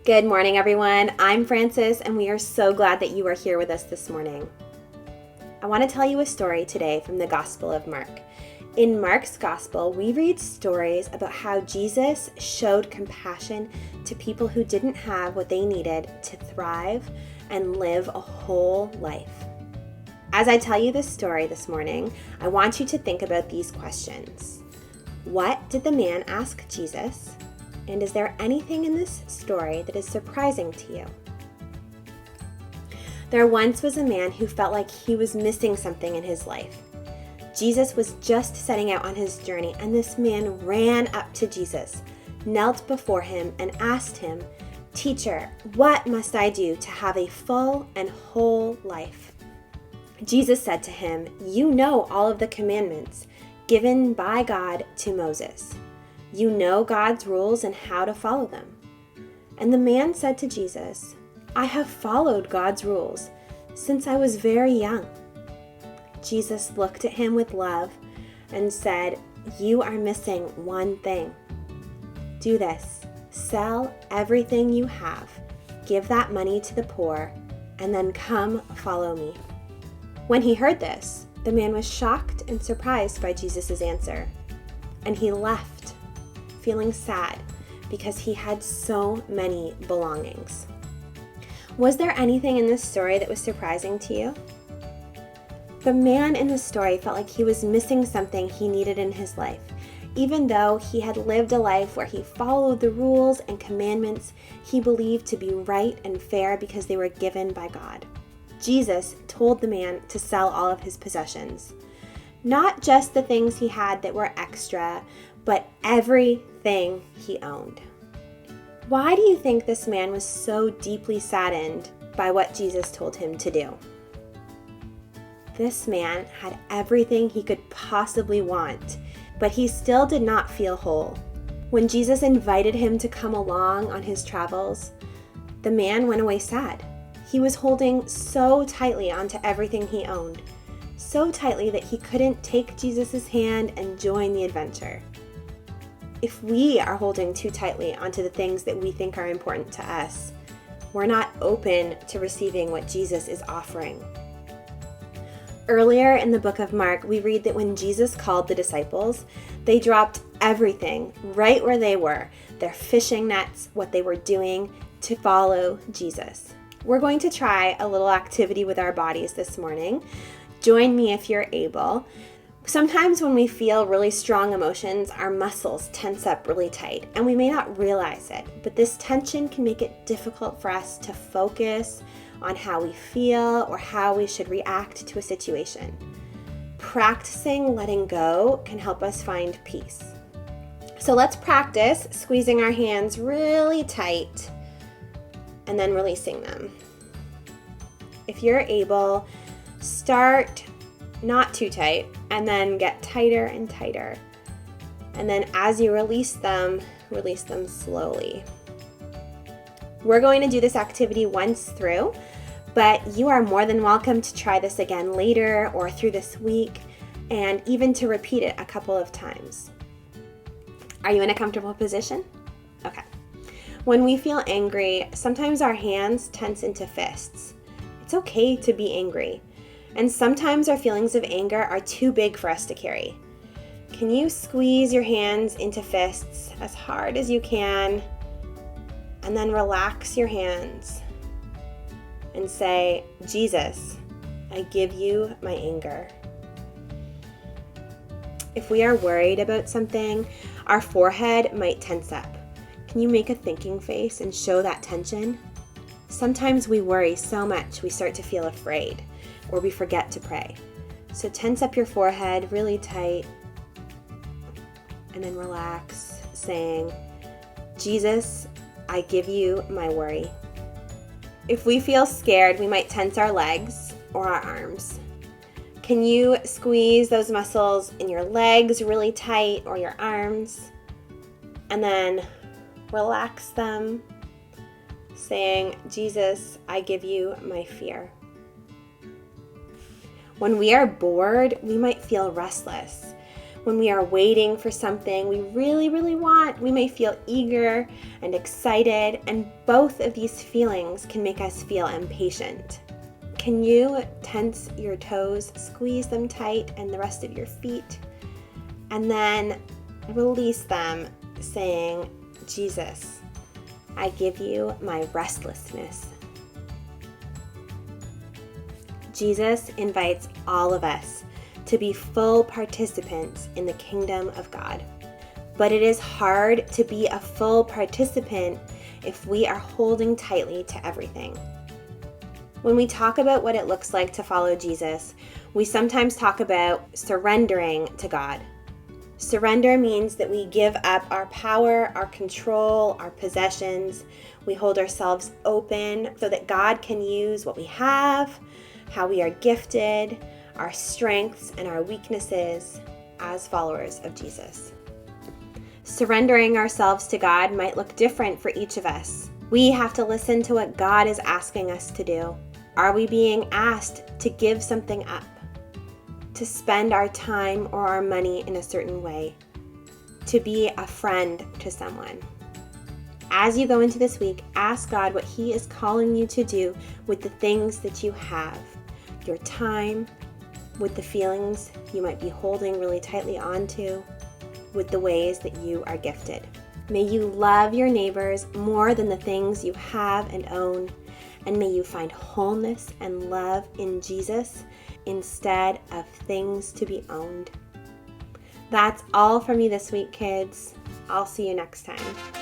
Good morning, everyone. I'm Frances, and we are so glad that you are here with us this morning. I want to tell you a story today from the Gospel of Mark. In Mark's Gospel, we read stories about how Jesus showed compassion to people who didn't have what they needed to thrive and live a whole life. As I tell you this story this morning, I want you to think about these questions. What did the man ask Jesus? And is there anything in this story that is surprising to you? There once was a man who felt like he was missing something in his life. Jesus was just setting out on his journey, and this man ran up to Jesus, knelt before him, and asked him, "Teacher, what must I do to have a full and whole life?" Jesus said to him, "You know all of the commandments given by God to Moses. You know God's rules and how to follow them." And the man said to Jesus, "I have followed God's rules since I was very young." Jesus looked at him with love and said, "You are missing one thing. Do this. Sell everything you have, give that money to the poor, and then come follow me." When he heard this, the man was shocked and surprised by Jesus' answer, and he left, feeling sad because he had so many belongings. Was there anything in this story that was surprising to you? The man in the story felt like he was missing something he needed in his life. Even though he had lived a life where he followed the rules and commandments he believed to be right and fair because they were given by God. Jesus told the man to sell all of his possessions. Not just the things he had that were extra, but everything he owned. Why do you think this man was so deeply saddened by what Jesus told him to do? This man had everything he could possibly want, but he still did not feel whole. When Jesus invited him to come along on his travels, the man went away sad. He was holding so tightly onto everything he owned, so tightly that he couldn't take Jesus' hand and join the adventure. If we are holding too tightly onto the things that we think are important to us, we're not open to receiving what Jesus is offering. Earlier in the book of Mark, we read that when Jesus called the disciples, they dropped everything right where they were, their fishing nets, what they were doing, to follow Jesus. We're going to try a little activity with our bodies this morning. Join me if you're able. Sometimes when we feel really strong emotions, our muscles tense up really tight, and we may not realize it, but this tension can make it difficult for us to focus on how we feel or how we should react to a situation. Practicing letting go can help us find peace. So let's practice squeezing our hands really tight and then releasing them. If you're able, start not too tight and then get tighter and tighter. And then as you release them slowly. We're going to do this activity once through, but you are more than welcome to try this again later or through this week, and even to repeat it a couple of times. Are you in a comfortable position? Okay. When we feel angry, sometimes our hands tense into fists. It's okay to be angry, and sometimes our feelings of anger are too big for us to carry. Can you squeeze your hands into fists as hard as you can? And then relax your hands and say, "Jesus, I give you my anger." If we are worried about something, our forehead might tense up. Can you make a thinking face and show that tension? Sometimes we worry so much we start to feel afraid or we forget to pray. So tense up your forehead really tight and then relax, saying, "Jesus, I give you my worry." If we feel scared, we might tense our legs or our arms. Can you squeeze those muscles in your legs really tight or your arms? And then relax them, saying, "Jesus, I give you my fear." When we are bored, we might feel restless. When we are waiting for something we really, really want, we may feel eager and excited, and both of these feelings can make us feel impatient. Can you tense your toes, squeeze them tight, and the rest of your feet, and then release them, saying, Jesus, I give you my restlessness. Jesus invites all of us to be full participants in the kingdom of God. But it is hard to be a full participant if we are holding tightly to everything. When we talk about what it looks like to follow Jesus, we sometimes talk about surrendering to God. Surrender means that we give up our power, our control, our possessions. We hold ourselves open so that God can use what we have, how we are gifted, our strengths and our weaknesses as followers of Jesus. Surrendering ourselves to God might look different for each of us. We have to listen to what God is asking us to do. Are we being asked to give something up? To spend our time or our money in a certain way? To be a friend to someone? As you go into this week, ask God what He is calling you to do with the things that you have. Your time, with the feelings you might be holding really tightly onto, with the ways that you are gifted. May you love your neighbors more than the things you have and own, and may you find wholeness and love in Jesus instead of things to be owned. That's all from me this week, kids. I'll see you next time.